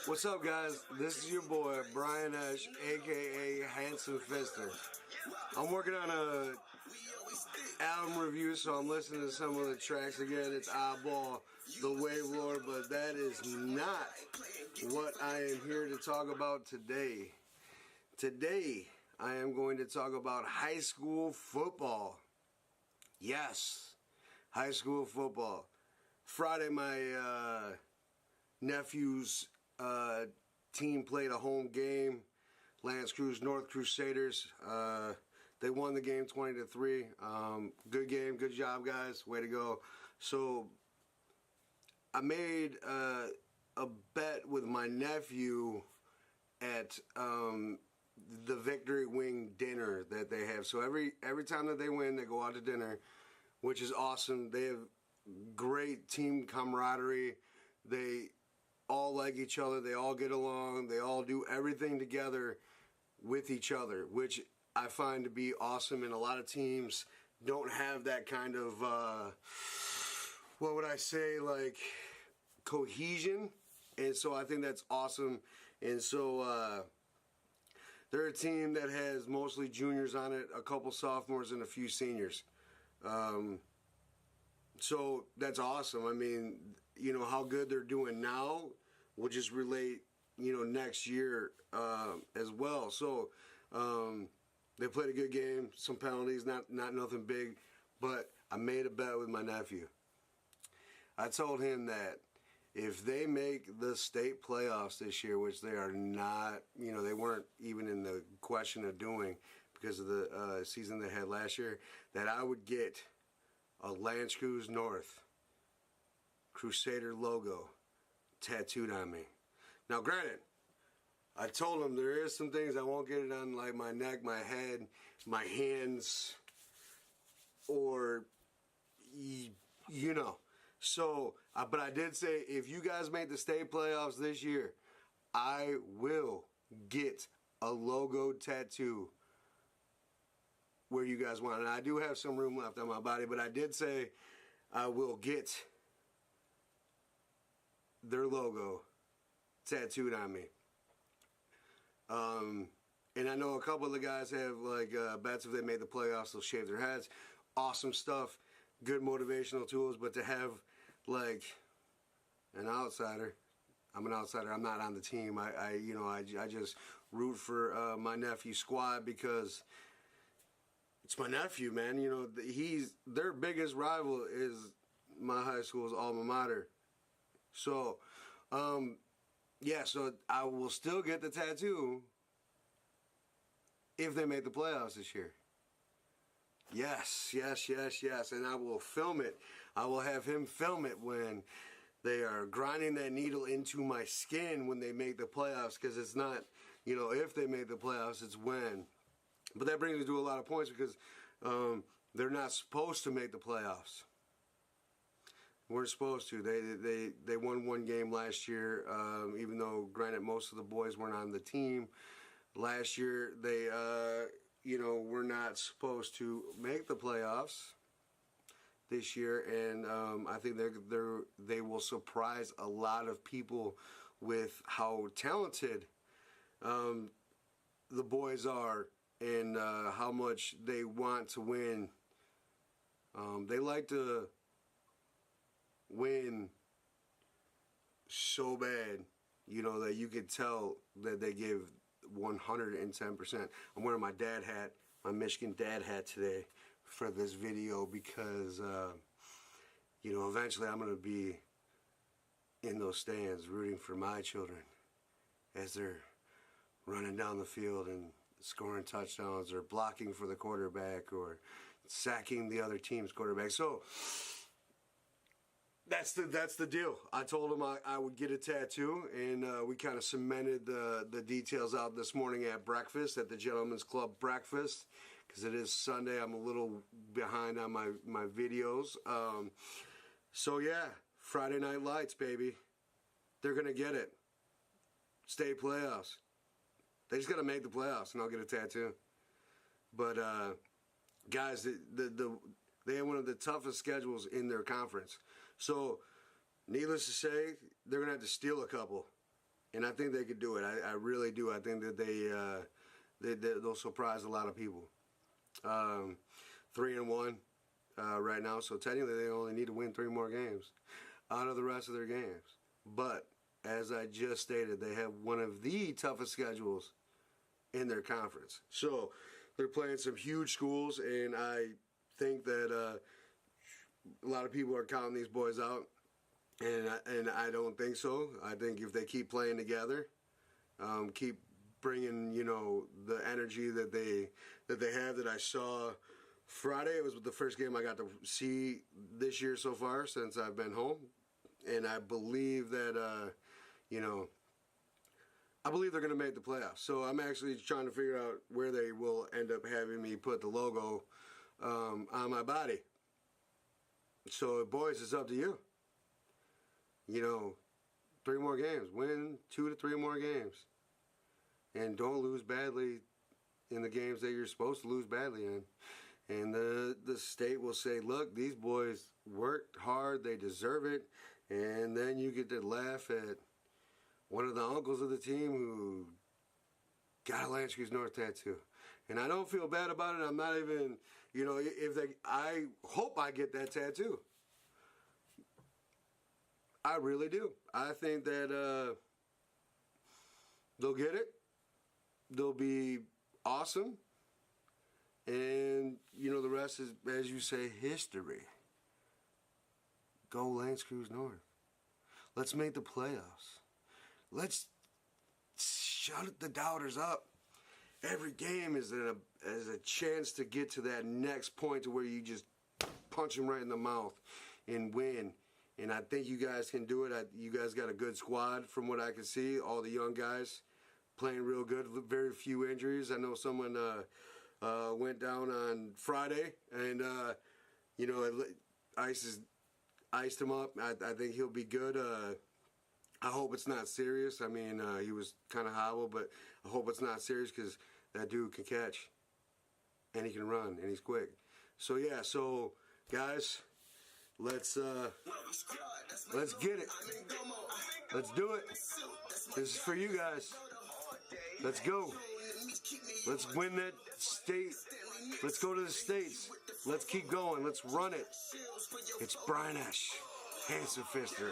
What's up, guys? This is your boy Brian Esch, aka Handsome Fister. I'm working on a album review, so I'm listening to some of the tracks again. It's Eyeball, The Wave Lord, but that is not what I am here to talk about today. Today, I am going to talk about high school football. Yes, high school football. Friday, my nephew's team played a home game. Lance Cruz, North Crusaders. They won the game 20-3. Good game, good job, guys. Way to go. So I made a bet with my nephew at the Victory Wing dinner that they have. So every time that they win, they go out to dinner, which is awesome. They have great team camaraderie. They all like each other. They all get along. They all do everything together with each other, which I find to be awesome. And a lot of teams don't have that kind of, what would I say, like cohesion. And so I think that's awesome. And so they're a team that has mostly juniors on it, a couple sophomores and a few seniors. So that's awesome. I mean, you know, how good they're doing now will just relate, you know, next year as well. So they played a good game, some penalties, not nothing big, but I made a bet with my nephew. I told him that if they make the state playoffs this year, which they are not, you know, they weren't even in the question of doing because of the season they had last year, that I would get a Lance Cruz North Crusader logo tattooed on me. Now, granted, I told him there is some things I won't get it on, like my neck, my head, my hands, or you know. So, but I did say if you guys make the state playoffs this year, I will get a logo tattoo where you guys want it. I do have some room left on my body, but I did say I will get their logo tattooed on me. And I know a couple of the guys have like bets if they made the playoffs, they'll shave their heads. Awesome stuff, good motivational tools. But to have like an outsider, I'm an outsider. I'm not on the team. I just root for my nephew's squad because it's my nephew, man. You know, their biggest rival is my high school's alma mater. So, yeah, so I will still get the tattoo if they make the playoffs this year. Yes, yes, yes, yes. And I will film it. I will have him film it when they are grinding that needle into my skin when they make the playoffs, because it's not, you know, if they make the playoffs, it's when. But that brings me to a lot of points because they're not supposed to make the playoffs. We're supposed to. They won one game last year, even though, granted, most of the boys weren't on the team. Last year, they, you know, were not supposed to make the playoffs this year, and I think they will surprise a lot of people with how talented the boys are and how much they want to win. They like to win so bad, you know, that you could tell that they give 110%. I'm wearing my dad hat, my Michigan dad hat today for this video because, you know, eventually I'm going to be in those stands rooting for my children as they're running down the field and scoring touchdowns or blocking for the quarterback or sacking the other team's quarterback. So that's the deal. I told him I would get a tattoo, and we kind of cemented the details out this morning at breakfast, at the Gentlemen's Club breakfast, because it is Sunday. I'm a little behind on my videos. So yeah, Friday Night Lights, baby. They're going to get it. State playoffs. They just got to make the playoffs, and I'll get a tattoo. But guys, they have one of the toughest schedules in their conference. So, needless to say, they're gonna have to steal a couple, and I think they could do it. I really do. I think that they'll surprise a lot of people. 3-1 right now, so technically they only need to win 3 more games out of the rest of their games. But as I just stated, they have one of the toughest schedules in their conference. So they're playing some huge schools, and I think that a lot of people are counting these boys out, and I don't think so. I think if they keep playing together, keep bringing, you know, the energy that they have, that I saw Friday. It was the first game I got to see this year so far since I've been home, and I believe that you know, I believe they're going to make the playoffs. So I'm actually trying to figure out where they will end up having me put the logo on my body. So boys, it's up to you. You know, 3 more games. Win 2 to 3 more games. And don't lose badly in the games that you're supposed to lose badly in. And the state will say, look, these boys worked hard, they deserve it. And then you get to laugh at one of the uncles of the team who got a Lansquews North tattoo. And I don't feel bad about it. I'm not even, you know, I hope I get that tattoo. I really do. I think that they'll get it. They'll be awesome. And, you know, the rest is, as you say, history. Go Lansquews North. Let's make the playoffs. Let's shut the doubters up. Every game is a chance to get to that next point to where you just punch them right in the mouth and win. And I think you guys can do it. You guys got a good squad from what I can see. All the young guys playing real good. Very few injuries. I know someone went down on Friday, and you know, iced him up. I think he'll be good. I hope it's not serious. I mean, he was kind of hobbled, but I hope it's not serious because that dude can catch, and he can run, and he's quick. So yeah, so guys, let's get it. Let's do it. This is for you guys. Let's go. Let's win that state. Let's go to the States. Let's keep going. Let's run it. It's Brian Ash, Handsome Fister.